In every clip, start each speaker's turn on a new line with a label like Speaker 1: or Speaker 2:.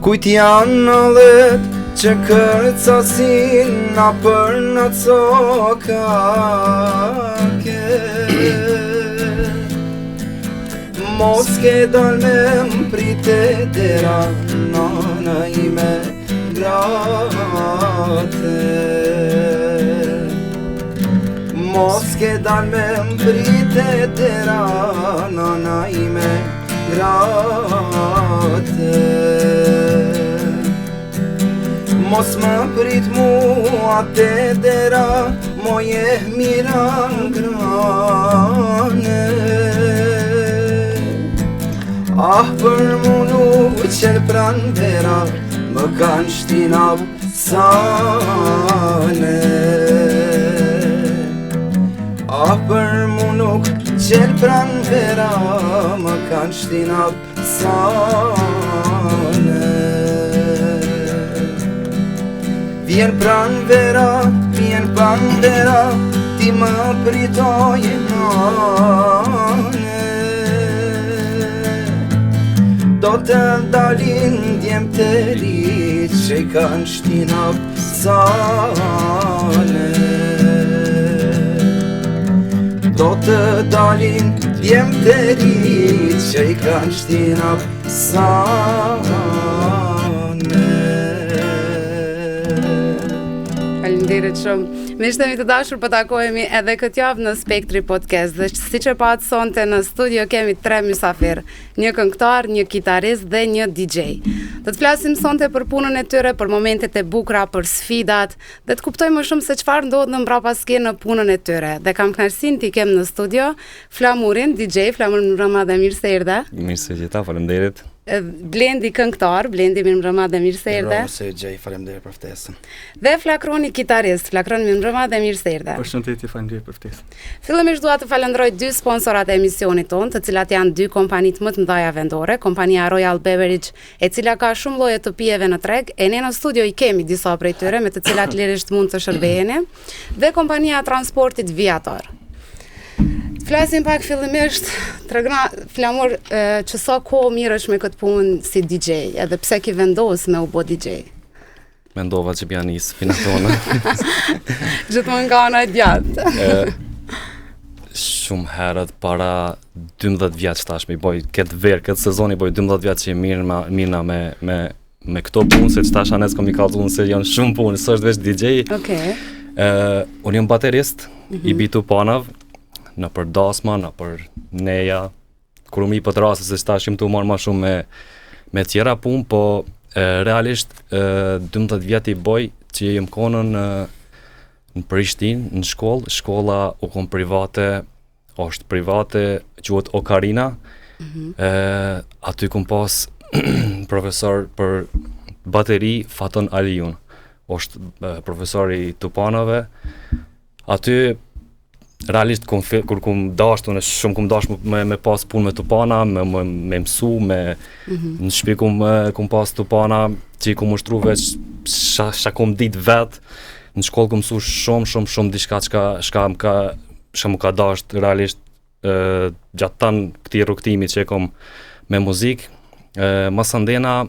Speaker 1: Kujt janë në let që kërcasin na për në cokake. Mos ke dal me mprite dera nana ime grate. Mos ke dal me mprite dera nana ime grate. Mos më prit mua te dera, moje miran grane. Ah, për mu nuk qenë pran dera, më kanë shtinab sane. Ah, për mu nuk qenë pran dera, më kanë shtinab sane. Vjen pran vera, vjen pran vera, ti më pritoj nane. Do të dalin djem të rit që i kanë shtinab sane. Do të dalin djem të rit që i kanë shtinab sane.
Speaker 2: Faleminderit shumë. Miqtë të dashur, po takohemi edhe këtë javë në Spektri Podcast dhe siç e pat sonte në studio kemi 3 mysafir, një këngëtar, një kitarist dhe një DJ. Do të flasim sonte për punën e tyre, për momentet e bukura, për sfidat, dhe të kuptojmë më shumë se çfarë ndodh në mbrapa skenë në punën e tyre. Dhe kam kënaqësinë t'i kem në studio Flamurin, DJ, Flamurin Mirëmbrëma, mirë se erdhe.
Speaker 3: Mirë se jeta, faleminderit.
Speaker 2: Blendi këngëtar, Blendi Mirëmbrëma dhe mirë se erdhe.
Speaker 1: Mirë se gjej, faleminderit për ftesën.
Speaker 2: Dhe Flakroni kitarist, Flakron Mirëmbrëma dhe mirë se erdhe.
Speaker 4: Përshëndetje, faleminderit për ftesën.
Speaker 2: Fillimisht dua të falenderoj 2 sponsorat e emisionit tonë, të cilat janë 2 kompanitë më të mëdha vendore, kompania Royal Beverage, e cila ka shumë lloje të pijeve në treg, e ne në studio i kemi disa prej tyre me të cilat lirisht mund të shërbeheni, dhe kompania Transportit Viator. Flasim pak fillimisht, tregna Flamur që sa kohë mirësh me këtë punë si DJ, edhe pse ki vendos me u bë DJ?
Speaker 3: Mendova që bja nisë pinatona.
Speaker 2: Gjithmonë nga ana e djathtë.
Speaker 3: Shumë herët para 12 vjeç tash mi boj këtë verë, këtë sezon i boj 12 vjeç që mirna me këto punë, se që tash anes kom i kallëzuar se janë shumë punë, së është veç DJ.
Speaker 2: Okej.
Speaker 3: Unë jam baterist, i bitu panav, në për dasma, në për neja, kur u mi për të rase, se që tash jem të marrë ma shumë me tjera punë, po realisht 12 vjet i boj që jem konën në Prishtinë, në shkollë, shkolla u kon private, është private, quhet Okarina. Aty kom pas profesor për bateri Faton Aliun, është profesori i tupanave. Aty realisht kur kum dashtu në shumë kum dash me pas punë me tupana, me mësu, në shtëpi kum pas tupana, që i kum ushtru veç sha kum dit vet. Në shkollë kum mësu shumë diçka çka më ka dasht realisht gjatë tan këtij rrugtimi që kom me muzikë. Masandena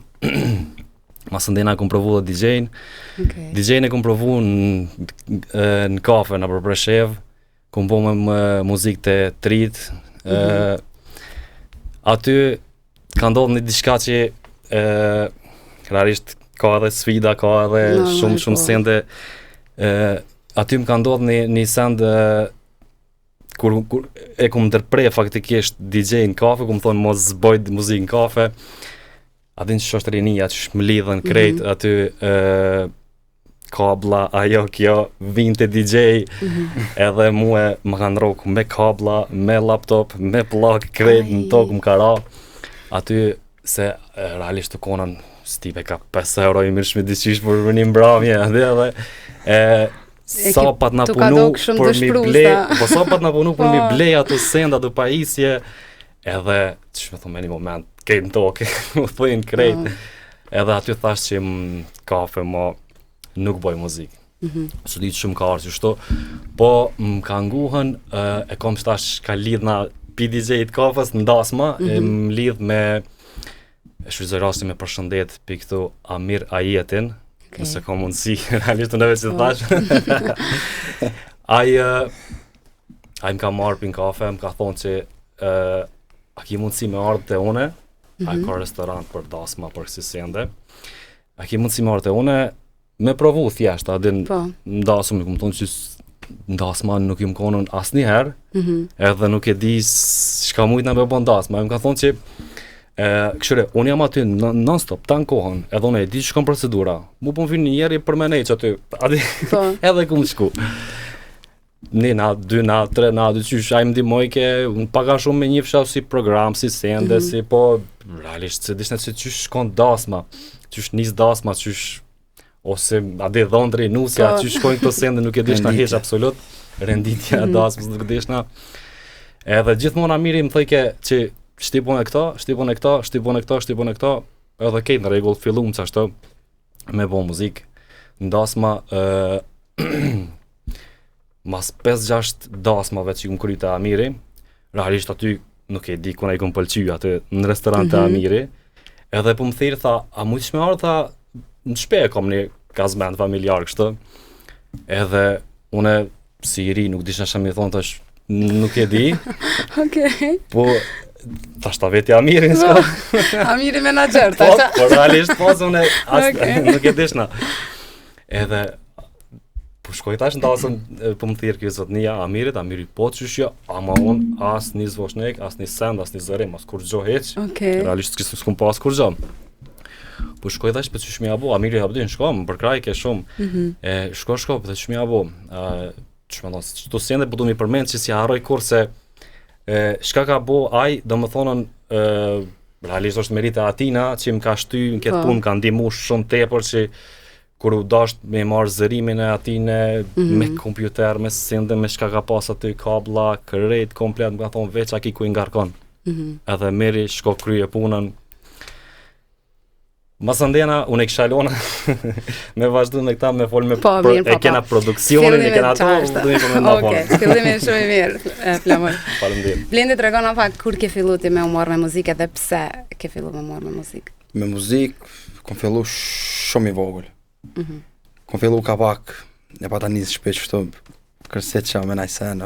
Speaker 3: kum provu dhe DJ-n. Okay. DJ-n e kum provu në kafe në për Preshev. Kum bo me muzikë të trit. Aty ka ndodhur një diçka që realisht ka edhe sfida, ka edhe shumë sende. Aty më ka ndodhur një send kur e kum ndërprer faktikisht DJ në kafe, kum thonë mos zboj muzikë në kafe. A din që është rinia që më lidhen krejt aty kabla, ajo kjo vinte DJ, edhe mua më kanë rrok me kabla, me laptop, me plak, krejt në tokë më kara. Aty se realisht të konën stipe ka 5 euro i mirë shmi diqish për një mbramje, edhe sa pat na punu për mi blej, po sa pat na punu për mi blej ato senda të pajisje, edhe që me thumë një moment, kejt në tokë, më thujnë krejt, edhe aty thash që më kafe, mo nuk boj muzikë. Së ditë shumë ka arë që shto, po më ka nguhën, e kom shtash ka lidhna PDJ-it kafës në dasma, e më lidh me, e shfryzoj rastin me përshëndet për këtu Amir Ajetin, nëse ka mundësi, realisht të neve që të thash. Ai më ka marrë për në kafe, më ka thonë që a ki mundësi me ardhë të une, a ka restorant për dasma, për kësi sende, a ki mundësi me ardhë të une, me provu thjesht, adin ndasëm, nuk më thonë që ndasma nuk ju më konën asë njëherë, edhe nuk e di shka mujtë nga me bo ndasma, më ka thonë që këshire, unë jam aty non-stop, ta në kohën, edhe unë e di që shkon procedura, mu po më vinë njeri për me nejtë që aty, edhe ku më shku. Një natë, 2 natë, 3 natë, qysh, a i më dimoj ke, unë paka shumë me njëfsha si program, si sende, si po, realisht, se dishtë që qysh shkon dasma, qysh nis dasma, qysh, ose ade dhondri, nusja, qysh shkojnë këto sende, nuk e dishna hesh absolut, renditja dasmës nuk e dishna. Edhe gjithmonë Amiri më thëjke që shtipon e këta, edhe kejtë në regull, fillum që ashtë me bo muzikë, në dasma, mas 5-6 dasmave që këmë kryta Amiri, realisht aty nuk e di kuna i këmë pëlqy aty në restorant e Amiri, edhe po më thirë tha, a mujtë shme arë, tha, në shpe e kom një kazment familjar kështë, edhe une si i ri nuk disha shë mi thonë tash nuk e di, po tash ta veti Amiri s'ka.
Speaker 2: Amiri menager,
Speaker 3: tash. Po realisht pas une nuk e dishna. Edhe po shkoj tash ndasëm, po më thirë kjo zotnia Amiri po qyshja, ama unë as një zvoshnek, as një send, as një zërim, as kur gjo heq, realisht s'kum pas kur gjo. Po shkoj tash për qysh mi abo, Amiri habdin, shko, më përkraj ke shumë, shko, për qysh mi abo, qëto sende po du mi përmend që si haroj kur se shka ka bo aj, do më thonën, realisht është merite atina, që më ka shty në këtë punë, ka ndimu shumë tepër që kur u dasht me marrë zërimin e atine, me kompjuter, me sende, me shka ka pas aty kabla, kërrejt, komplet, më ka thonë veç aki ku i ngarkon. Edhe meri shko kryje punën. Masandena, unë e kisha lona me vazhdu me këta, me folë me e kena produksionin, e kena ato, du një përmenda folë.
Speaker 2: Fillimi shumë i mirë, Flamur.
Speaker 3: Faleminderit.
Speaker 2: Blendi të regona pak kur ke fillu ti me u marrë me muzikë dhe pse ke fillu me marrë me muzikë?
Speaker 1: Me muzikë, kom fillu shumë i vogël. Kom fillu ka pak, e pa ta njësë shpeq kështu, kërset që me najsen,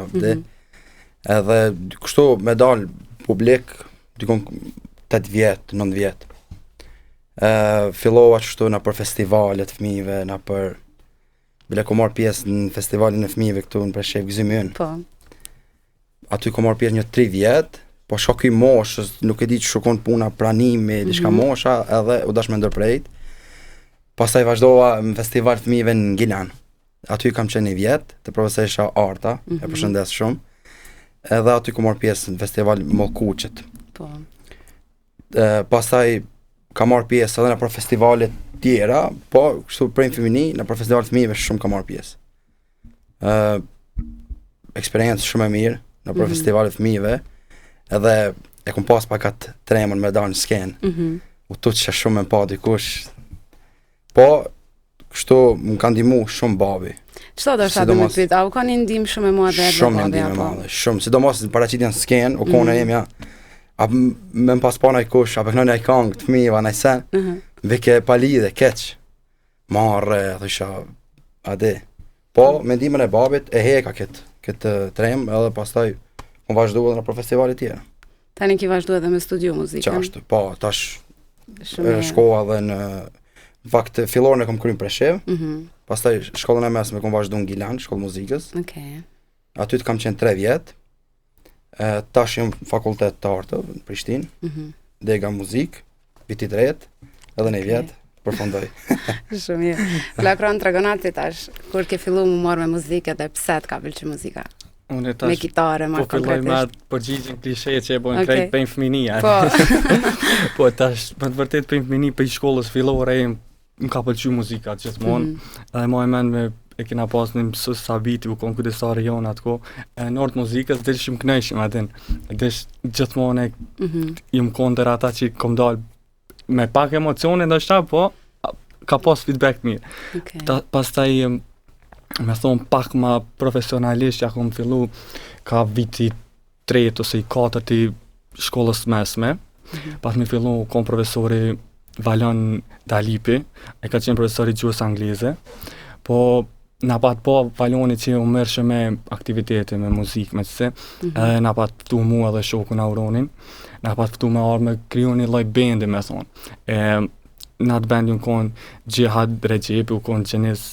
Speaker 1: edhe kështu me dalë publik, dikon 8 vjetë, 9 vjetë. Fillova qështu në për festivalet fëmijëve, në për... Bile ko marrë pjesë në festivalin e fëmijëve këtu në Preshevë Gëzimyn. Aty ko marrë pjesë një 3 vjetë, po shok i moshës, nuk e di që shukon puna pranimi, diçka mosha, edhe u dash me ndërprejt. Pastaj vazhdova në festival fëmijëve në Gilan. Aty kam qenë 1 vjetë, të profesoresha Arta, e përshëndes shumë. Edhe aty ko marrë pjesë në festival Mollkuqet. Pastaj ka marrë pjesë edhe në për festivalet tjera, po kështu prejmë femini, në për festivalet fëmijëve shumë ka marrë pjesë. Eksperiencë shumë e mirë në për festivalet fëmijëve, edhe e kom pas pakat tremën me da në skenë. U tu që shumë me pa dikush, po kështu më kanë ndihmu shumë babi.
Speaker 2: Qëto do shta të me pyt, a u ka një ndim shumë e madhe edhe babi?
Speaker 1: Shumë një ndim e madhe, shumë, sidomos paraqitjen skenë, u kone emja, a me më pas pa nëj kush, a pëknoj nëj kongë të fëmijëva nëj sen, veke pali dhe keq, marre, thësha, ade. Po, me ndimën e babit, e heka këtë trem, edhe pastaj, më vazhdu edhe në për festivalit tjera.
Speaker 2: Tani ki vazhdu edhe me studiu muzikën?
Speaker 1: Qashtu, po, tash, shkoha dhe në, fakt, fillorën e kom krymë Preshevë, pastaj shkollën e mesme kom vazhdu në Gilan, shkollë muzikës, aty të kam qenë 3 vjetë, tash jam fakultet të artë në Prishtinë, dega muzikë, viti 3, edhe 1 vjetë, përfundoj.
Speaker 2: Shumë mirë. Flakron, tregonati tash, kur ke fillu mu marrë me muzikë edhe pse të ka pëlqy muzika? Me kitare, ma konkretisht. Po filloj me
Speaker 4: përgjigjen klishe që e bojnë krejt për fëminia. Po tash, me të vërtet për fëmini për shkollës fillore, më ka pëlqy muzika gjithmonë, edhe ma e men me e kena pas një mësus Sabiti, u konë kudesari jonë atë ko, në ortë muzikës, dhe shumë knajshim atin, dhe gjithmonë jëm kondër ata që kom dalë me pak emocione, ndoshta, po ka pas feedback mirë. Pastaj me thonë pak ma profesionalisht, ja kom fillu ka viti 3 ose i 4 i shkollës mesme. Pas me fillu kom profesori Valon Dalipi, e ka qenë profesori gjuhës angleze, po na pat po Valoni që u mërshë me aktivitete, me muzikë, me qëse, edhe na pat ftu mua dhe shokun Auronin, na pat ftu me arë me kriju një lloj bendi, me thonë. Në atë bendi unë konë Gjihad Recepi, u konë Gjenis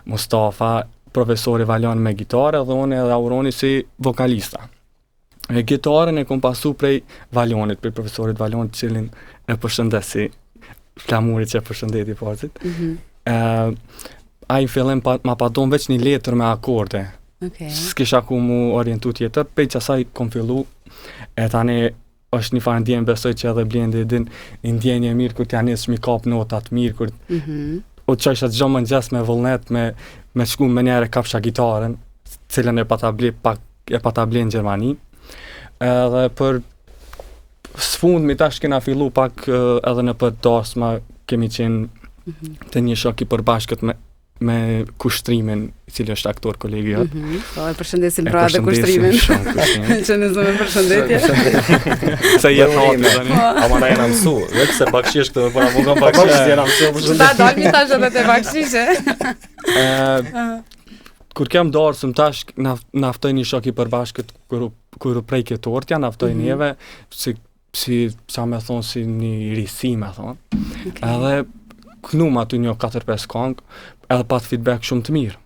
Speaker 4: Mustafa, profesori Valon me gitarë, dhe unë edhe Auroni si vokalista. Gitarën e kom pasu prej Valonit, prej profesorit Valonit, cilin e përshëndesi, flamurit që e përshëndeti partit. A i fillim ma paton veç një letër me akorde. S'kisha ku mu orientu tjetër, pej që asaj kom fillu, e tani është një farë ndjenjë, besoj që edhe Blendi din një ndjenjë mirë, kur t'ja nisë mi kap notat mirë, kur o që isha të gjo më njës me vullnet, me shku me njere kapsha gitaren, cilën e pata ble në Gjermani. Edhe për sfund mi tash kena fillu pak edhe në për dasma, kemi qenë të një shok i përbashkët me kushtrimin, i cili është aktor kolegi jot.
Speaker 2: Po, e përshëndesim pra dhe kushtrimin. Që në zëmë përshëndetje.
Speaker 4: Se jetë hati tani.
Speaker 3: Ama na jena mësu, veç se bakshish këtë me para mungon bakshish, jena mësu përshëndetje.
Speaker 2: Ta dalmi tash edhe te bakshishe.
Speaker 4: Kur kem darsëm tash, naftoj një shok i përbashkët, kur u prejke tortja, naftoj njeve, si sa me thonë, si një risi me thonë. Edhe knum aty një 4-5 kongë, edhe pat feedback shumë të mirë.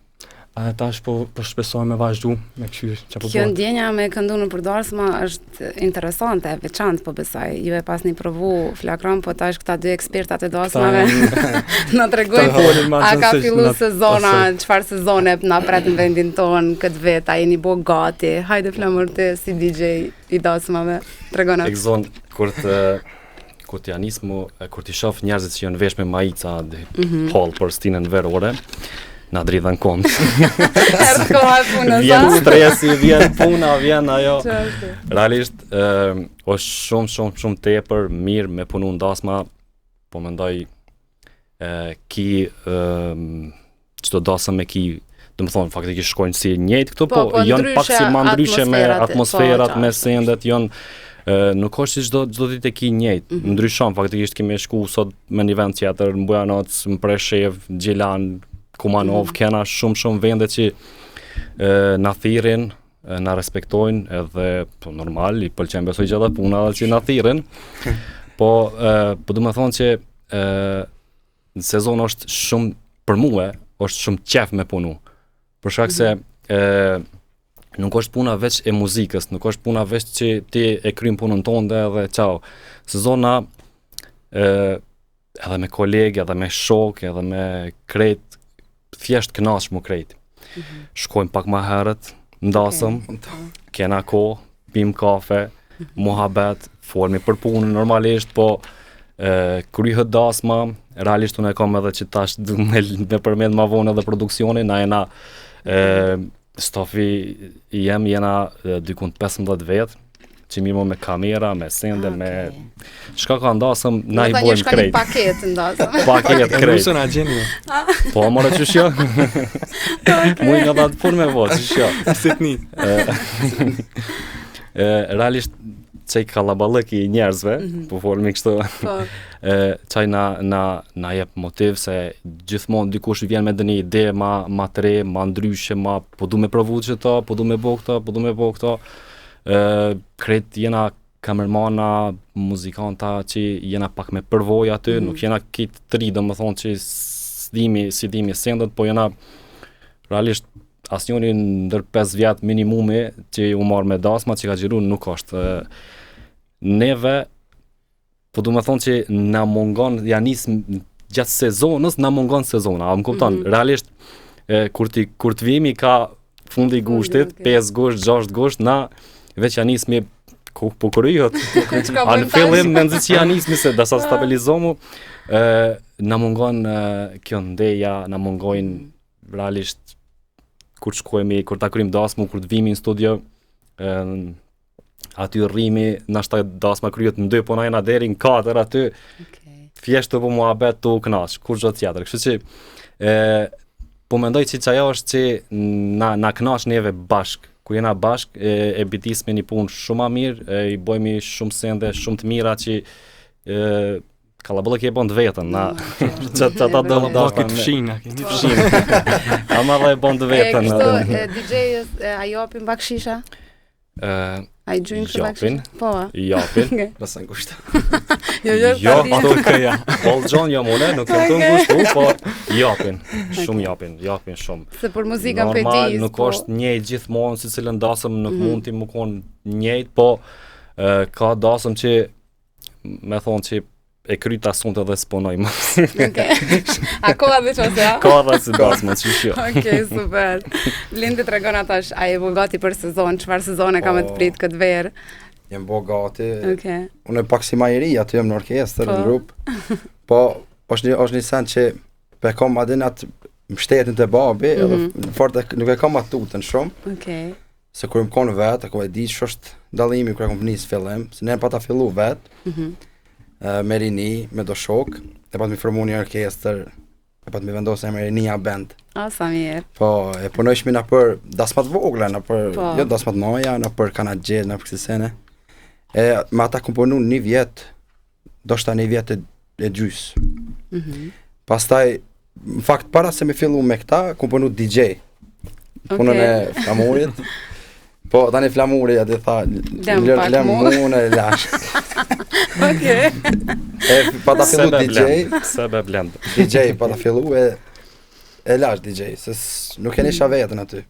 Speaker 4: Tash po shpesoj me vazhdu me këshyri që po bërë.
Speaker 2: Kjo ndjenja me këndu në përdarsma është interesante, veçantë po besaj. Ju e pas një provu flakron, po tash këta dy ekspertat e darsmave na tregojnë a ka fillu sezona, çfarë sezone na pret në vendin ton, këtë vet, a jeni bo gati. Hajde flamur ti si DJ i darsmave. Tregona.
Speaker 3: Ekzon kur t'ja nismu, kur t'i shoh njerëzit që janë vesh me majica dhe hall për stinën verore, na dridhen kont.
Speaker 2: Erdh koha e punës.
Speaker 3: Vjen stresi, vjen puna, vjen ajo. Realisht është shumë tepër mirë me punu ndasma, po mendoj ki çdo dasëm me ki, do të thonë faktikisht shkojnë si njëjtë këtu, po janë pak si më ndryshe me atmosferat, me sendet, janë nuk është si çdo ditë e ki njëjtë, ndryshon faktikisht kemi shku sot me një vend tjetër, në Bujanoc, në Preshev, Gjilan, Kumanov, kena shumë vende që na thirrin, na respektojnë edhe po normal, i pëlqen besoj që edhe puna që na thirrin. Po do të thonë që në sezon është shumë për mua, është shumë qef me punu. Për shkak se nuk është puna veç e muzikës, nuk është puna veç që ti e krym punën tënde dhe ciao. Sezona edhe me kolegë, edhe me shok, edhe me krejt, thjesht kënaqsh mu krejt. Shkojmë pak më herët, ndasëm, kena kohë, pim kafe, muhabet, folmi për punën normalisht, po kryhet dasma, realisht unë e kam edhe që tash me përmend ma vonë edhe produksioni, na jena stafi jena dykun 15 vetë, që mirë me kamera, me sende, me... Shka ka ndasëm, na i bojmë krejt.
Speaker 2: Një paket ndasëm.
Speaker 3: Paket krejt.
Speaker 4: Rusën a gjeni.
Speaker 3: Po, mora që shjo. Muj nga datë pun me vo, që shjo.
Speaker 4: Sitni.
Speaker 3: Realisht, qaj kalabalëk i njerëzve, po folmi kështu, qaj na jep motiv se gjithmonë dikush vjen me dëni ide ma të re, ma ndryshe, po du me provu që ta, po du me bo këta, krejt jena kamermana, muzikanta që jena pak me përvoj aty, nuk jena kitë të ri, do më thonë që si dimi sendet, po jena realisht asnjoni ndër 5 vjet minimumi që u marrë me dasma që ka gjiru nuk është. Neve, po du më thonë që na mungon, ja nisë gjatë sezonës, na mungon sezona, a më kupton, realisht kur të vimi ka fundi gushtit, 5 gusht, 6 gusht, na veç ja nismi po kryhët, a në fillim me nëzit që ja nismi se da sa stabilizomu, na mungon kjo ndeja, na mungojnë realisht kur shkojmi, kur ta kryim dasmu, kur të vimi në studio, aty rrimi, nashta dasma kryhet në 2, po na jena deri në 4 aty, thjesht të po muhabet të u kënaq, kur çdo tjetër. Kështu që po mendoj që ajo është që na kënaq neve bashk. Kur jena bashk e bitis me një punë shumë ma mirë, i bojmë shumë sende, shumë të mira që kallabëllëk e bon të vetën, na që ta do
Speaker 4: këtë fshina.
Speaker 3: Ama dhe e bon të vetën.
Speaker 2: Kështu, DJ-ës, a jopin bakshisha? A i gjujnë këtë bakshisha? Po, a?
Speaker 3: Japin.
Speaker 1: Nëse ngushtë.
Speaker 3: Jo, ato këja. Paul John jo mune, nuk jem të ngushtu, po japin. Shumë japin shumë.
Speaker 2: Se për muzikën për
Speaker 3: normal, nuk është njëjtë gjithmonë si cilën dasëm, nuk mund t'i më konë njëjtë, po ka dasëm që me thonë që e kryta sunte dhe s'ponoj më.
Speaker 2: A koha dhe që ose, a?
Speaker 3: Ka dhe si dasmë, që shjo.
Speaker 2: Okej, super. Lindi të regon atash, a je bo gati për sezon, çfarë sezone ka me të prit këtë verë?
Speaker 1: Jem bo gati.
Speaker 2: Okay.
Speaker 1: Unë e pak si majeri, aty jem në orkestër, në grup. Po, është një sen që pe kom adin atë mështetin të babi, edhe fort nuk e kam atutën shumë.
Speaker 2: Okay.
Speaker 1: Se kur më konë vetë, ako e di që është dalimi kër e kom përnis fillim, se nërë pa ta fillu vetë, me rini, me do shok, e pa të mi formu një orkestër, e pa të mi vendosë e me rinia band.
Speaker 2: Sa mirë.
Speaker 1: Po, e punojshmi në për dasmat vogla, në për, jo dasmat noja, në për kanat gjedë, në për kësi sene. E me ata komponu një vjetë, do shta një vjetë e gjysë. Pastaj, në fakt, para se me fillu me këta, komponu DJ. Punën e flamurit. Po, tani flamuri, ati tha, lem mune, lash. Pa ta fillu DJ.
Speaker 3: Sebe blend.
Speaker 1: DJ, pa ta fillu e lash DJ, se nuk e nisha vetën aty.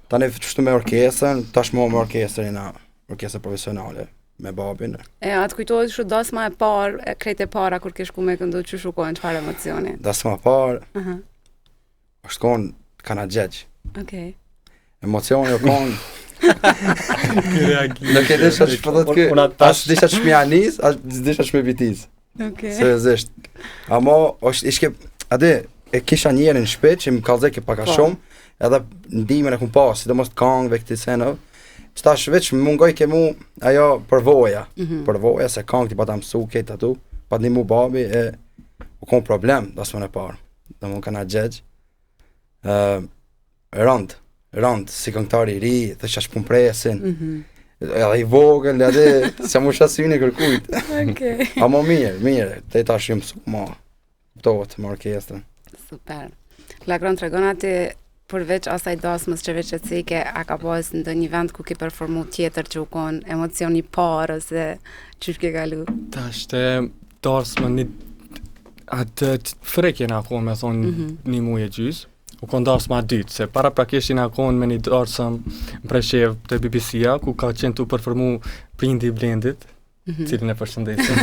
Speaker 1: Tani qështu me orkestrën, tashmo me orkestrën orkestër profesionale me babin.
Speaker 2: Atë kujtohet shu dasma e parë, krejt e para kur ke shku me këndu që shukojnë çfarë emocioni?
Speaker 1: Dasma e parë, është konë kana gjegjë.
Speaker 2: Okej.
Speaker 1: Emocioni o konë. Nuk e disha që përdojt kë, ashtë disha që shmja nis, ashtë disha që shme vitis. Seriozisht. Amo, ishke, ade, e kisha njerën në shpet që më kalzeke paka shumë, edhe ndimin e kumë pas, sidomos të kangve këti senëv, që ta shveç mungoj ke mu ajo përvoja, se kang ti pa ta mësu këtë atu, pa të një mu babi e u konë problem, da së më në parë, da mu kana gjegjë, rënd, si këngtari i ri, dhe që shpun presin, edhe i vogël, edhe, se mu shasin e kërkujt. Amo mirë, te ta shumë mësu, ma, pëtohet më orkestrën.
Speaker 2: Super. Lagron të regon ati, përveç asaj dasmës që veç e cike, a ka pas në një vend ku ke performu tjetër që u konë emocioni parë, ose që shke kalu?
Speaker 4: Ta është dasmë një, atë frekje në konë me thonë një muje gjysë, u konë dasma dytë, se para prakisht në konë me një dasëm në Preshev të BBC-a, ku ka qenë të performu prindi i Blendit, cilin e përshëndesim.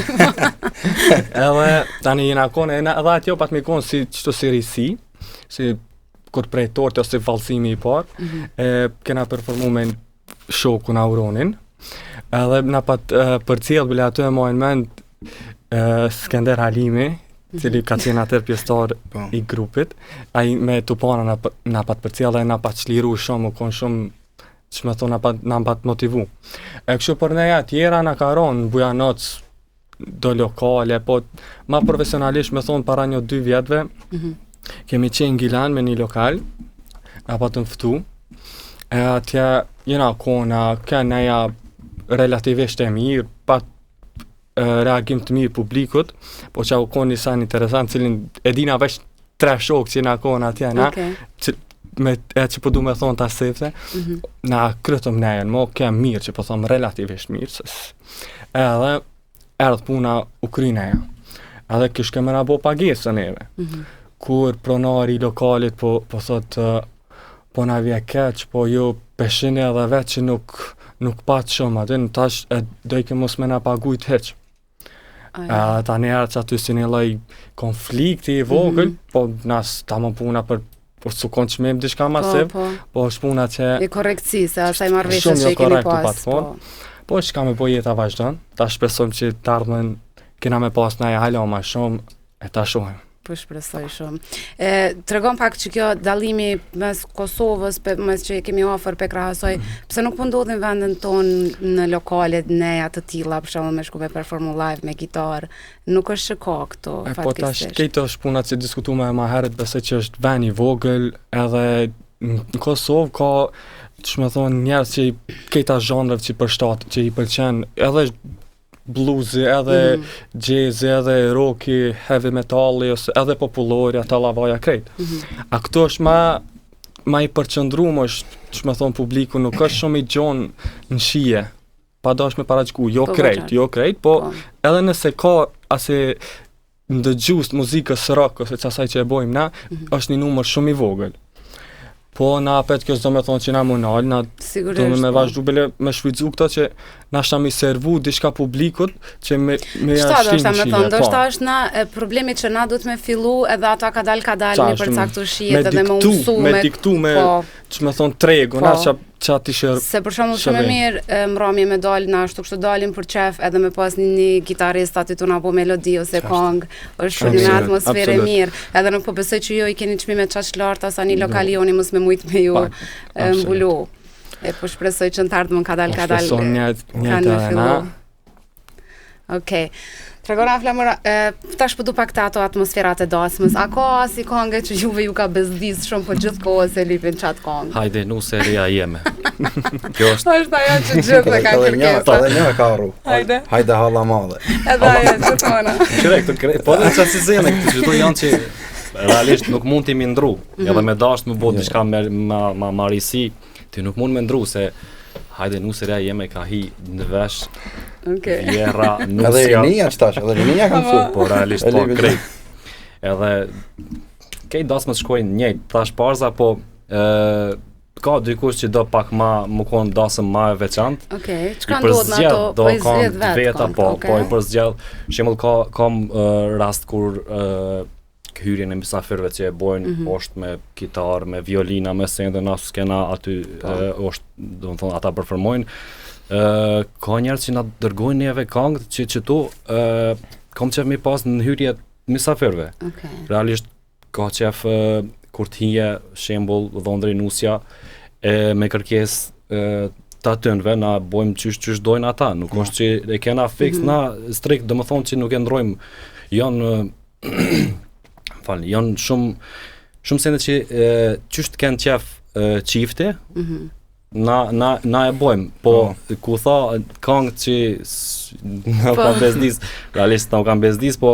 Speaker 4: Edhe tani në konë, edhe atjo pat me konë si qëto seri si kur prej torte ose valsimi i parë, kena performu me shokun Auronin, edhe na pat për cilë bile aty e mojnë mend Skender Halimi, cili ka qenë atër pjestar i grupit, ai me Tupana na pat për cilë dhe na pat çliru shumë, u konë shumë, që me thonë na pat motivu. E kështu për neja tjera na ka ronë, Bujanoc, do lokale, po ma profesionalisht me thonë para 1-2 vjetëve, kemi qenë Gilan me një lokal, na pa të mftu, e atje jena kona, këneja relativisht e mirë, pa reagim të mirë publikut, po që u konë një san interesant, cilin e dina vesh 3 shokë që jena kona atje, që po du me thonë ta sefte, na krytëm nejen, mo kem mirë, që po thomë relativisht mirë, edhe erdhë puna u kry neja, edhe kish keme na bo pagesë neve. Kur pronari i lokalit po thot po na vje keq, po jo peshin edhe vetë që nuk pat shumë, aty në tash dojke mos me na pagujt heq. Ta njerë që aty si një loj konflikti i vogël, po nas ta më puna për su konë që me më dishka masiv, po është puna që
Speaker 2: i korekci, se asaj marveshës që i kemi pas.
Speaker 4: Po që ka me po jeta vazhdon, ta shpesojmë që të ardhmen kena me pas na e hala ma shumë, e ta shohem.
Speaker 2: Po shpresoj shumë. Tregon pak që kjo dallimi mes Kosovës, mes që kemi ofër pe krahasoj, pse nuk po ndodhin vendin ton në lokale neja të tilla, për shembull me shku me performu live me gitar, nuk është ka këto fatkesisht.
Speaker 4: Po tash këto është puna që diskutuam më herët, besoj që është vend i vogël, edhe në Kosovë ka, ç'më thon, njerëz që këta zhanreve që përshtat, që i pëlqen, edhe bluesi, edhe jazzi, edhe rocki, heavy metalli, ose edhe popullori, ata lavaja krejt. A këto është ma i përqëndruar, është, ç'më thon, publiku nuk është shumë i gjon në shije, pa dash me paraqku, jo krejt, po edhe nëse ka ase ndëgjues muzikës rock ose asaj që e bojmë na, është një numër shumë i vogël. Po na apet kjo s'do me thonë që na munal, na do me vazhdu bile me shfrytzu këto që na shta mi servu diçka publikut që me jashtim në shije.
Speaker 2: Do shta është na problemi që na duhet me fillu edhe ata ka dal një përcaktu shijet edhe me umësu.
Speaker 4: Me diktu, me që me thonë tregu, na që ati shërë.
Speaker 2: Se për shumë shumë e mirë mramje me dalë na ashtu kështu dalim për qef edhe me pas një gitarist aty tu na po melodi ose kong, është shumë një atmosferë e mirë. Edhe nuk po besoj që jo i keni çmime çaq larta sa një lokalioni mos me mujt me ju mbulu. E po shpresoj që në të ardhmen ka dal kanë me fillu. Okej. Tregona Flamura, tash po du pak të ato atmosferat e dasmës. A ka si këngë që juve ju ka bezdis shumë po gjithkohë se lipin qatë këngë?
Speaker 3: Hajde, nu seria jeme. Kjo është
Speaker 2: ajo që gjithë ka kërkesa.
Speaker 1: Edhe një ka arru. Hajde halla madhe.
Speaker 2: Edhe ajo gjithmona.
Speaker 3: Qire, po dhe që si zene, këtë gjithdo janë që realisht nuk mund t'i mindru. Edhe me dasht më bot diçka ma marisi, ti nuk mund me ndru se hajde nu seria jeme ka hi në vesh. Vjera, nusja.
Speaker 1: Edhe rinia që tash, edhe rinia kam fu.
Speaker 3: Po realisht po krejt. Edhe kej dasmët shkojnë njëjt, tash parza, po ka dikush që do pak më konë dasëm ma e veçant.
Speaker 2: Çka ndodh në ato, po i zgjedh
Speaker 3: veta, po i përzgjedh. Shembull kam rast kur hyrjen e mysafirëve që e bojnë është me kitar, me violina, me sende, na s'kena aty është, do të thonë, ata performojnë. Ka njerëz që na dërgojnë neve këngë që tu kam qef mi pas në hyrje mysafirëve. Realisht ka qef kur t'hije shembull dhondri nusja me kërkesë të atënve na bojmë qysh dojnë ata, nuk është që e kena fix na strikt, do më thonë që nuk e ndrojmë janë shumë sende që qysh t'ken qef qifti, na e bojmë, po ku tha këngë që në kam bezdis, realisht në kam bezdis, po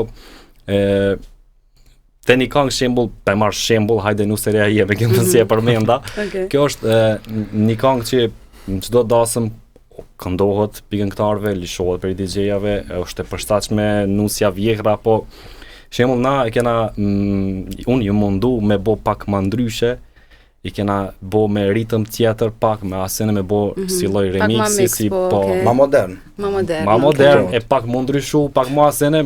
Speaker 3: te një këngë shembull, pe marrë shembull, hajde nu seria jeve, kemë si e përmenda, kjo është një këngë që në qdo dasëm këndohet pikëngëtarve, lishohet për i DJ-jave, është e përshtatshme nusja vjekra, po shembull na e kena, unë ju mundu me bo pak ma ndryshe, i kena bo me ritëm tjetër pak, me asene me bo si loj remixi, si po...
Speaker 1: Ma modern.
Speaker 3: Ma modern, e pak më ndryshu, pak ma asene.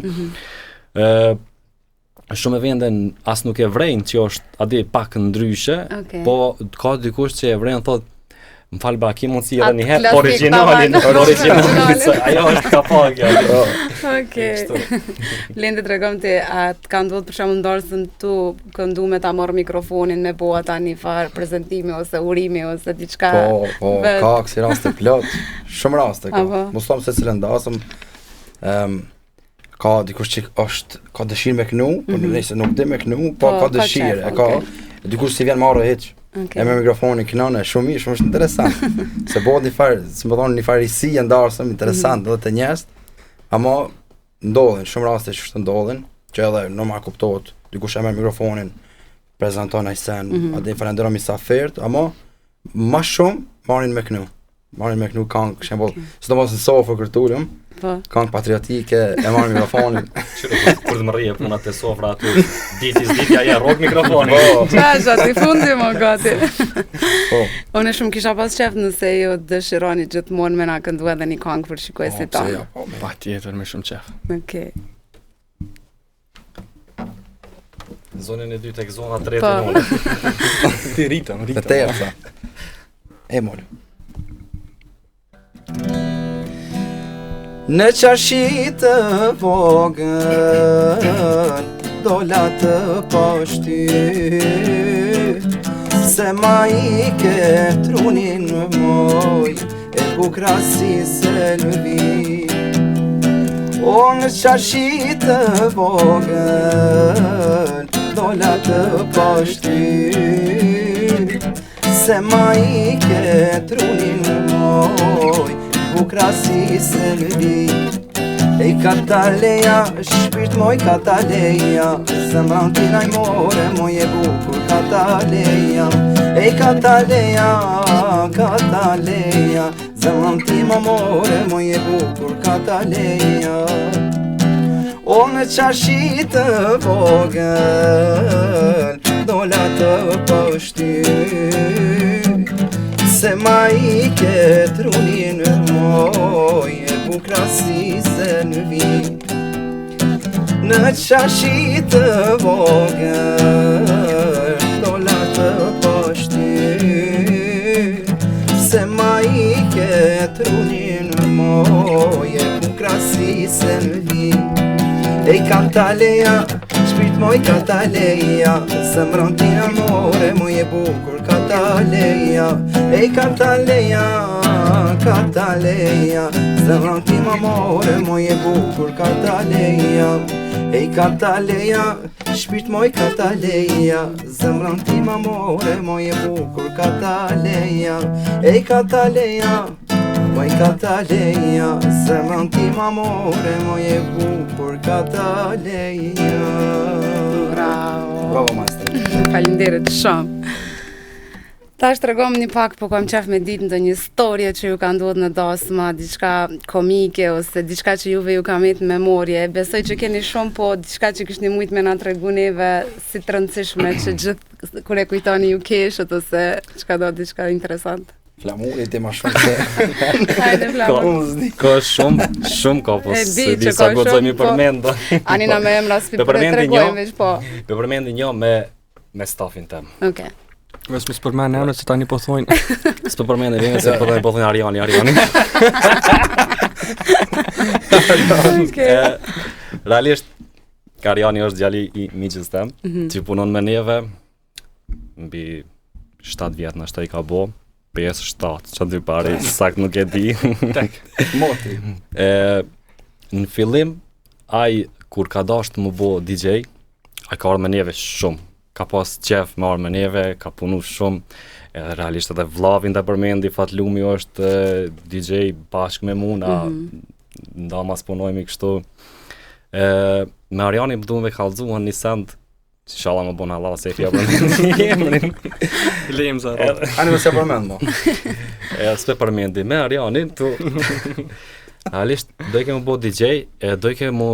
Speaker 3: Shumë e venden as nuk e vrejnë që është adi pak ndryshe, po ka dikush që e vrejnë thot, më falë ba, ki mundësi edhe një herë originalin, ajo është ka pak,
Speaker 2: Linde të regom të atë ka ndodhë për shumë ndarësën tu këndu me ta marrë mikrofonin me bo ata një farë prezentimi ose urimi ose diçka.
Speaker 1: Po, ka kësi raste plot, shumë raste ka. Mos thomë se cilën dasëm, ka dikush që është, ka dëshirë me kënu, por nëse nuk di me kënu, po ka dëshirë, dikush që vjen marrë heq. E me mikrofonin kënone, shumë është interesant. Se bëhet një farë, se më thonë një farisi e ndarësëm, interesant edhe të njerëz, ama ndodhin, shumë raste që është ndodhin, që edhe normal kuptohet, dikush e me mikrofonin, prezenton ai sen, atë falenderoj mysafirët, ama ma shumë marrin me kënu këngë, shembull, sidomos në sofër kur tulem, këngë patriotike, e marr mikrofonin.
Speaker 3: Kur të më rrije punat të sofra aty, ditja ja rrok mikrofonin.
Speaker 2: Qasha, ti fundi më gati. Unë shumë kisha pas qef nëse ju dëshironi gjithmonë me na këndu edhe një këngë për shikuesit tonë.
Speaker 4: Pa tjetër me shumë qef.
Speaker 3: Zonën e dytë tek zona 3 e nëllë.
Speaker 4: Ti ritëm.
Speaker 1: Të terca. E mollë. Në qarshi të vogën dola të pashty, se ma I ke trunin më moj, e bukra si selvi. O në qashi të vogël, dola të pashty, se ma I ke trunin më moj, bukra si selvi. Ej kataleja, shpirt moj kataleja, zemran tina I more, moj e bukur kataleja. Ej kataleja, kataleja, zemran tima more, moj e bukur kataleja. O në qashi të vogël, dola të pashty, se ma I ke trunin moj, e bukra si selvi. Në qashi të vogël, dola të pashty, se ma I ke trunin moj, e bukra si selvi. Ej kataleja, shpirt moj kataleja, zemran tina more, moj e bukur kataleja. Ej kataleja, kataleja, zemran tima more, moj e bukur kataleja. Ej kataleja, shpirt moj kataleja, zemran tima more, moj e bukur kataleja. Ej kataleja, moj kataleja, zemran tima more, moj e bukur kataleja. Bravo, master.
Speaker 2: Faleminderit shumë. Tash tregom një pak, po kam qef me ditë ndonjë historie që ju ka ndodhur në dasma, diçka komike ose diçka që juve ju ka met në memorje. Besoj që keni shumë, po diçka që kishni mujt me na tregu neve si të rëndësishme që gjithë kur e kujtoni ju keshët ose çka do diçka interesante.
Speaker 1: Flamurit e ma shumë se...
Speaker 2: Hajde flamur.
Speaker 3: Ka shumë ka, po se disa godzojmë I përmenda.
Speaker 2: Ani na me emra s'pi për e tregojmë veç po.
Speaker 3: Për përmendi një me stafin tem.
Speaker 2: Okej.
Speaker 4: Vesë më s'përmend emra se tani po thojnë.
Speaker 3: S'po përmendi vjen se po thonë Ariani. Realisht Ariani është djali I miqës tem, që punon me neve mbi 7 vjet na I ka bo. 5-7, që dy pari, sakt nuk e di.
Speaker 1: Moti.
Speaker 3: Në fillim, ai kur ka dasht më bo DJ, ai ka arë me neve shumë. Ka pas qef me arë me neve, ka punu shumë. Realisht edhe vllavin të përmendi, Fatlumi është DJ bashkë me mu, na ndamas punojmë I kështu. Me Ariani më du me kallëzuan një send, inshallah më bon Allah se fja përmendi emrin.
Speaker 4: Lejmë zarat.
Speaker 1: Ani më se përmend mo.
Speaker 3: S'pe përmendi me Arianin, tu... Realisht, do I ke më bo DJ, do I ke më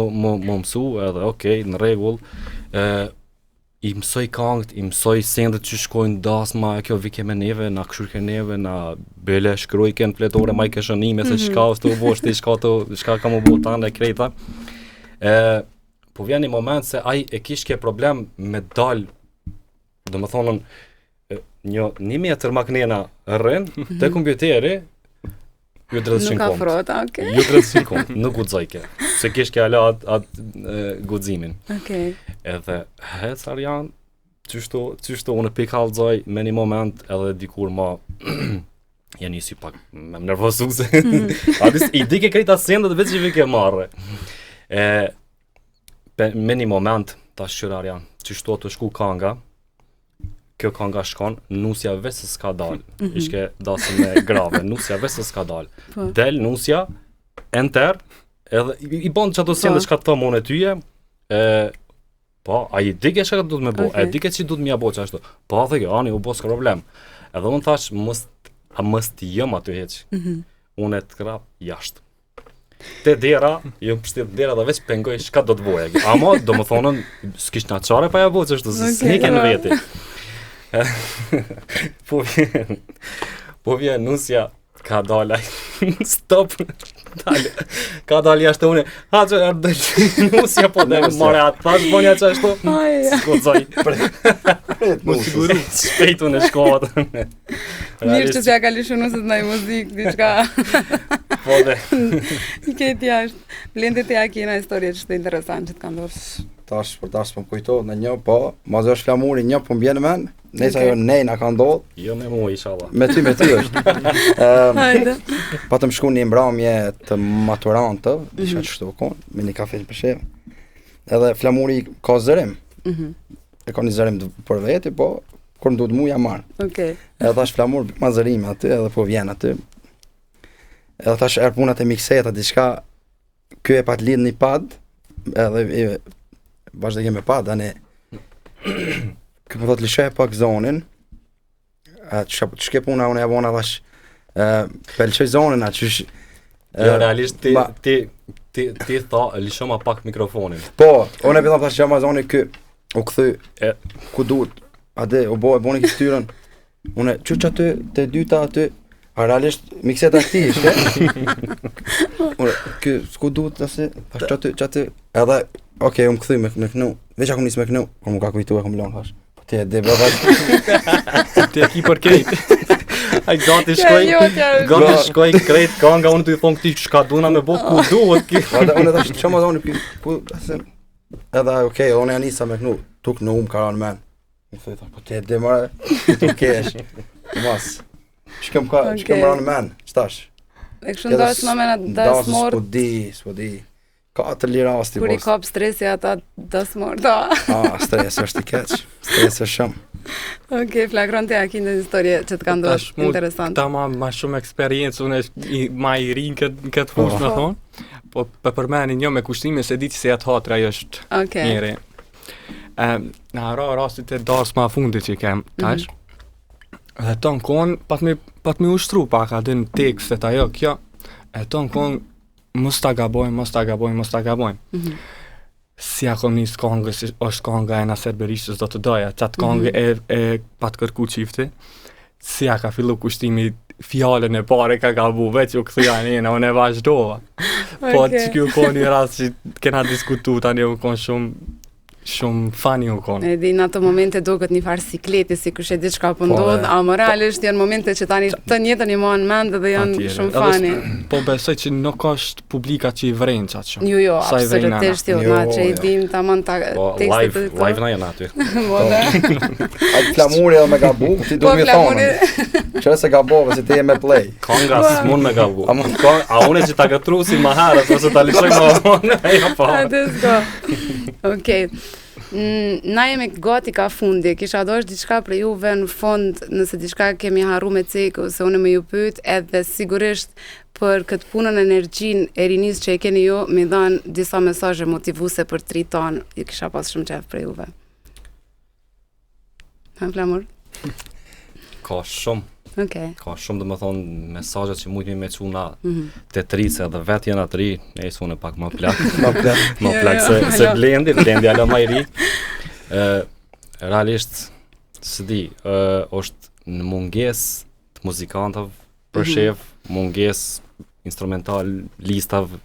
Speaker 3: mësu, edhe okej, në regull, I mësoj kangët, I mësoj sendet që shkojnë dasma, kjo vike me neve, na këshurke neve, na bele shkrujke në fletore, ma I ke shënime, se shka është të bo, shka ka më bo tanë e krejta. Po vjen një moment se ai e kishke problem me dal, do më thonën, një metër maknena rrën, te kompjuteri, ju 300
Speaker 2: Nuk afrota, okej.
Speaker 3: Ju 300 kom, nuk guxojke, se kishke ala atë guximin.
Speaker 2: Okej.
Speaker 3: Edhe, hec Arian, qyshtu unë pikallëzoj me një moment edhe dikur ma, janë nisi pak me më nervosu se, I dike krejta sendet veç që vike marre. Me një moment, ta shqyrar janë, që shtu të shku kanga, kjo kanga shkon, nusja vesë s'ka dal, ishke dasën me grave, nusja vesë s'ka dal. Del, nusja, enter, edhe I bën që ato sende që ka të thëmë unë e tyje, po, a I dike që ka du të me bo, a I dike që du të mja bo që ashtu, po, dhe kjo, ani, u bo s'ka problem. Edhe unë thash, mës t'jëm aty heq, unë e t'krap jashtë. Te dera, jo pështet dera dhe veç pengoj shka do të boja. Ama, do më thonën, s'kish në qare pa ja bo që shtu, s'nike në veti. Po vjen nusja, ka dalaj, stop, ka dalaj jashtë une, ha që ardëll, nusja po dhe mare atë, thash bonja që ashtu, s'kodzoj, më siguru, shpejtu në shkohat.
Speaker 2: Mirë që s'ja ka lishu nuset në I muzikë, diçka.
Speaker 3: Po dhe.
Speaker 2: I këtë jashtë. Blendit ja kena historie që të interesant që të ka ndorë.
Speaker 1: tash po më kujtohet në një, po, ma zë është flamuri një po m'bjen men, nesa jo nej na ka ndodh.
Speaker 3: Jo me mua, inshallah.
Speaker 1: Me ty është. Patëm shku një mbrëmje të maturantëve, diçka kështu kon, me një kafe për shemb. Edhe flamuri ka zërim. E ka një zërim për veti, po kur më duhet mu ja marr.
Speaker 2: Okej.
Speaker 1: Edhe tash flamur ma zërim aty, edhe po vjen aty. Edhe tash punat e mikseta diçka ky e pat lidh një pad, edhe vazhdo me pad, tani kë më thot lishoj pak zonin, ç'ke puna unë ja bona tash, pëlqoj zonin atë qysh.
Speaker 3: Jo, realisht ti tha lishoj ma pak mikrofonin.
Speaker 1: Po, unë e fillam tash jam zonin ky u kthy ku duhet. Ade u boni këtyrën. Unë çuç aty te dyta aty. A realisht mikseta këti ishte. Unë, kë s'ku duhet nëse, tash qaty, edhe, okej, unë këthy me kënu, veç akum nis me kënu, kur mu ka kujtu e kom lonë, thash, po ti e dhe bëvat.
Speaker 4: Ti e ki për kejt.
Speaker 3: Ai gati shkoj krejt kanga, unë të i thonë këti shka duna me bo ku duhet ki.
Speaker 1: Unë tash që ma zonë, edhe, okej, unë e nisa me kënu, tuk në karan men. Unë thëj, po ti e dhe mërë, tu kesh, mas. Shkem rënë men, qëtash?
Speaker 2: E kështu ndas më mena dasmor.
Speaker 1: S'po di. Ka të lira asti.
Speaker 2: Kur i kap stresi ata dasmor, da.
Speaker 1: Stresi është i keq. Stresi është shumë.
Speaker 2: Okej, flagrante a kinde historie që të ka ndodhur interesant.
Speaker 4: Ta ma shumë eksperiencë, unë ma i rinë këtë fushë me thonë. Po përmeni një me kushtime se di që se jetë hatra është njëri. Në rastit e darës ma fundi që i kem tash. Dhe ton kon pat me ushtru pak atë në tekstet ajo kjo. E ton kon mos ta gabojmë. Si ako nis kongë, është konga e Naser Berishës do të doja, qatë kongë e pat kërku qifti. Si ka fillu kushtimi fjallën e pare ka gabu, veç u këthuja njëna, unë e vazhdova. Po që kjo kon një rast që kena diskutu tani u kon shumë fani u konë.
Speaker 2: E di në ato momente duket një farë sikleti, si kështë e diçka po ndodh, a moralisht janë momente që tani të njëjtën i mohon mend dhe janë shumë fani.
Speaker 4: Po besoj që nuk është publika që i vrenë qatë shumë.
Speaker 2: Jo, absolutisht jo, na që i dim tamam tekstet e
Speaker 3: to. Live na janë aty.
Speaker 1: Ai flamuri edhe me gabu, ti duhet më thonë. Çfarë se gabove se ti je me play.
Speaker 3: Konga s'mund me gabu. A unë që ta gatrusi më herët ose ta lëshoj më vonë, ajo po.
Speaker 2: Okej. Na jemi gati ka fundi, kisha dosh diçka për juve në fund, nëse diçka kemi harru me cek, ose unë me ju pyet, edhe sigurisht për këtë punën energjin e rinis që e keni ju, me dhanë disa mesazhe motivuese për të rriton, ju kisha pas shumë qef për juve. Flamur?
Speaker 3: Ka shumë. Ka shumë dhe më thonë mesazhet që mujtemi me quna të trice dhe vetë jena të ri, e sune pak më plak. Më plak se blendi ala ma i ri. Realisht, së di, është në munges të muzikantëve, për shef, munges instrumentalistave,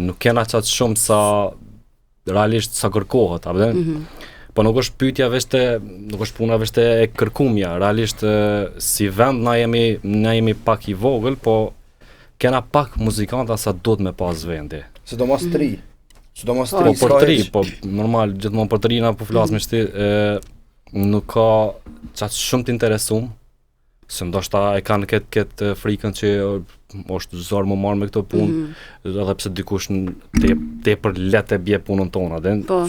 Speaker 3: nuk kena qatë shumë sa realisht sa kërkohet, po nuk është pyetja nuk është puna veç e kërkumja, realisht si vend na jemi pak i vogël, po kena pak muzikanta sa do të me pas vendi.
Speaker 1: Sidomos tri.
Speaker 3: Po për tri, po normal gjithmonë për tri na po flasim nuk ka qatë shumë të interesum, se ndoshta e kanë këtë frikën që është zorë më marrë me këto punë, edhe pse dikush tepër letë e bje punën tona,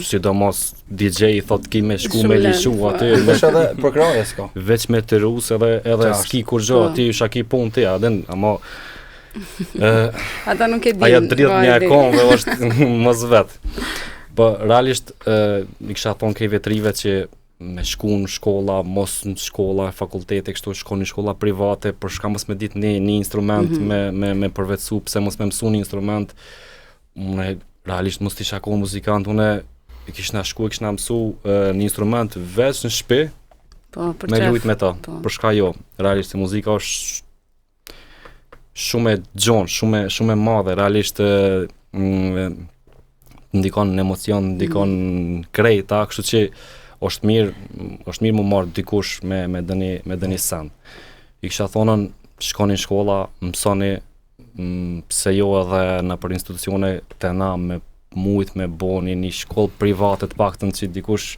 Speaker 3: sidomos DJ i thot ki me shku me lishu aty.
Speaker 1: Veç edhe për kraje s'ka.
Speaker 3: Veç me të rus edhe s'ki kur gjo, aty shaki punë të adin, ama
Speaker 2: ata nuk e din.
Speaker 3: Aja dridh një e konve është mos vetë. Po realisht i kisha thonë kej vetrive që me shku në shkolla, mos në shkolla, fakultete, kështu shko në shkolla private, për shka mos me ditë një instrument me përvetësu, pse mos me mësu një instrument. Unë realisht mos t'isha kohë muzikant, unë kishna shku e kishna mësu një instrument veç në shpi, me lujt me ta, për shka jo. Realisht muzika është shumë e gjonë, shumë e madhe, realisht ndikon në emocion, ndikon në krejta, kështu që është mirë më marrë dikush me dëni send. I kisha thonën, shkoni në shkolla, mësoni, pse jo edhe në për institucione të na me mujt me bo një shkollë private të paktën që dikush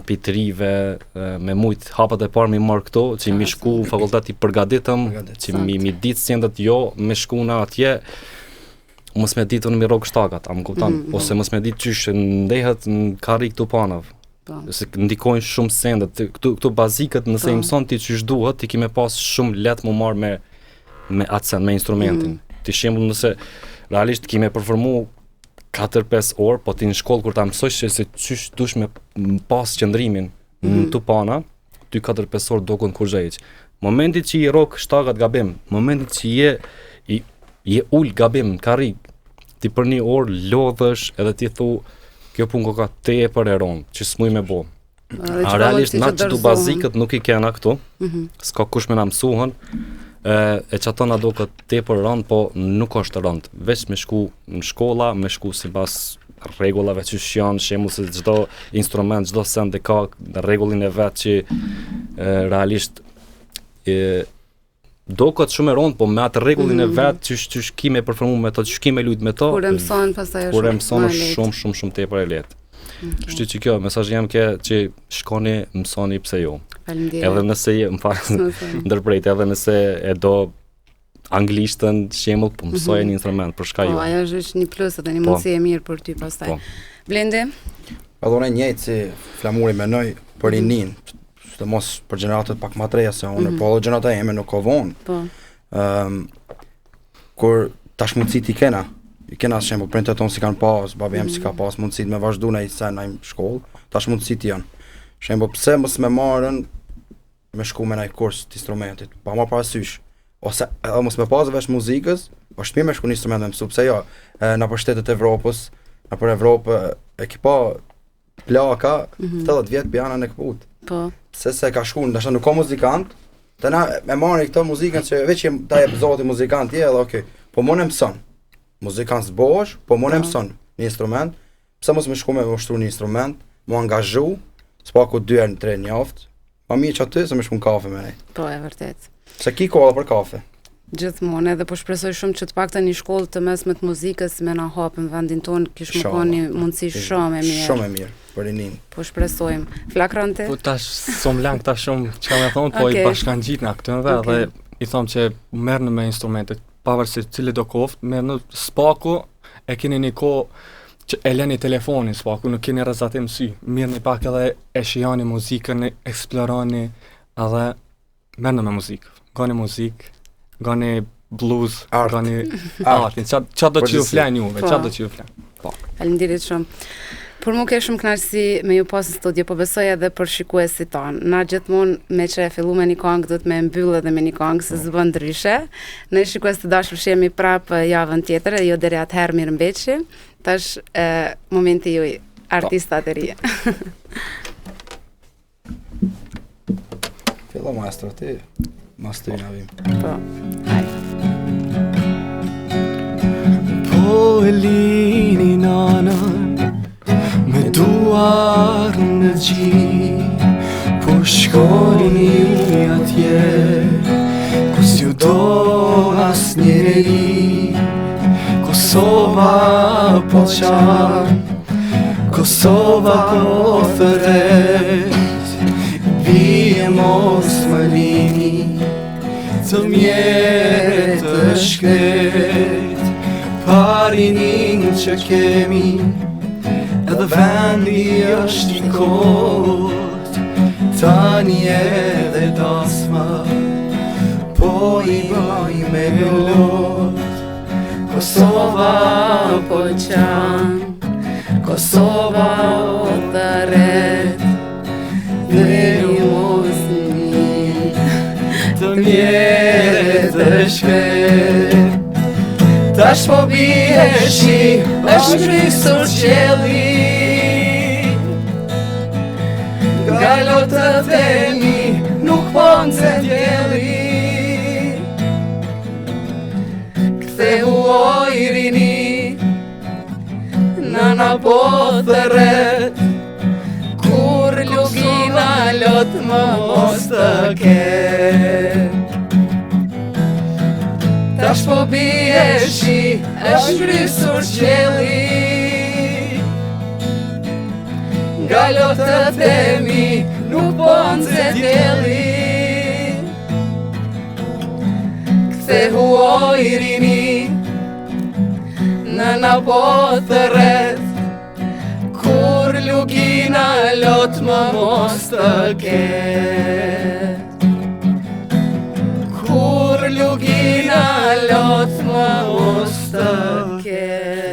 Speaker 3: pitrive me mujt hapat e parë mi marrë këto, që mi shku fakultet i përgaditëm, që mi ditë sjendet jo, me shku në atje, mos me ditë në mi rogë shtakat, a më kuptan, ose mos me ditë qysh ndehet në kari këtu panav, se ndikojnë shumë sendet, këtu bazikët nëse i mëson ti qysh duhet, ti ki me pas shumë let mu marrë me atë sen, me instrumentin. Ti shembull nëse realisht ki me performu 4-5 orë, po ti në shkollë kur ta mësojsh se qysh dush me pas qëndrimin në tu pana, ty 4-5 orë dokon kur gjajq. Momentit që i rok shtakat gabim, momentit që je ull gabim në karik, ti për një orë lodhësh edhe ti thu kjo punë ka tepër e ronë, që s'muj me bo. A realisht na që tu bazikët nuk i kena këtu, s'ka kush me na mësuhën, e që ato na do këtë tepër rënd, po nuk është rënd. Veç me shku në shkolla, me shku si pas regullave që janë, shemull se çdo instrument, çdo send e ka rregullin e vet që realisht do këtë shumë e rënd, po me atë rregullin e vet që ki me performu me to, që ki me lujt me to,
Speaker 2: kur e mëson pastaj
Speaker 3: është shumë tepër e lehtë. Kështu që kjo, mesazhi jam ke që shkoni mësoni pse jo. Edhe nëse ndërprejt, edhe nëse e do anglishtën shembull, po mësoj një instrument, për shka jo.
Speaker 2: Po, ajo është një plus edhe një mundësi e mirë për ty pastaj. Blendi?
Speaker 1: Edhe unë njëjtë si flamuri menoj për rinin, të mos për gjeneratët pak më të reja se unë, po edhe gjenerata eme nuk ka vonë.
Speaker 2: Po.
Speaker 1: Kur tash mundësit i kena shembull, printet tonë si kanë pas, babi jem si ka pas mundësit me vazhdu në i sen në shkollë, tash mundësit janë. Shembull, pse mos me marrën me shku me naj kurs të instrumentit, pa marrë parasysh, ose edhe mos me pas vesh muzikës, është mirë me shku një instrument me mësu, pse jo, në për shtetet Evropës, në për Evropë, e ki pa plaka, 80 vjetë piana në këput.
Speaker 2: Po.
Speaker 1: Pse se ka shku, ndashtë nuk ka muzikant, të na me marrë i këto muzikën, që veç që ta e zoti muzikant je, edhe okej, po më në mëson, muzikant s'bosh, po më në mëson një instrument, pse mos me shku me ushtru një instrument, mu angazhu, s'paku 2 herë në 3 njaftë, ma mirë që aty se me shku në kafe me nej.
Speaker 2: Po, e vërtet.
Speaker 1: Se ki kolla për kafe.
Speaker 2: Gjithmonë, edhe po shpresoj shumë që të paktën një shkollë të mesmet muzikës me na hapën vendin tonë, kish më konë një mundësi shumë e mirë.
Speaker 1: Shumë e mirë, për rinin.
Speaker 2: Po shpresojmë. Flakrante?
Speaker 4: Po tash, som lang tash shumë që ka me thonë, po i bashkan gjitë në këtënve, dhe i thomë që merrnë me instrumentet, pavarësisht cili do koftë, merrnë spaku, e keni një kohë që e leni telefonin spaku, nuk keni rrezatim sy, mirë një pak edhe e shijani muzikën, e eksplorani, edhe merrni me muzikë, gani muzikë, gani blues, gani artin, qa do që ju flen juve, qa do që ju flen.
Speaker 2: Faleminderit shumë. Për mu ke shumë knaqësi me ju pas në studio, po besoj edhe për shikuesit tonë. Na gjithmonë me që e fillu me një kongë, do të me mbyllë edhe me një kongë, se zbën ndryshe. Ne shikues të dashur shemi prapë javën tjetër, jo deri atëherë mirëmbëjtje. Tash momenti juaj, artistat e ri.
Speaker 1: Fillo maestro, ti master na vim.
Speaker 2: Po, hajde.
Speaker 4: Po e lini nanën me duar në gjit, po shkoni ju atje, ku s'ju do as njeri. Kosova po qan, Kosova po thëret, bie mos më lini, të mjetë të shkret, parinin që kemi, edhe vendi është i kot, tani edhe dasma, po i bëj me lot. Kosova po qan, Kosova o thëret, dhe mos një, të mjetë të shkret. Tash po bie shi, është ngrisur qielli, nga lotët e mi nuk po nxen dielli. Ktheu oj rini, nana po thëret, kur lugina lot më mos të ket.
Speaker 5: Tash po bie shi, është krysur qeli Nga lotët e mi, nuk po nëzet djeli Kthehu o i rini, nëna po të rreth Kur lugina lot më mos të ket Kur lugina lot më mos të ket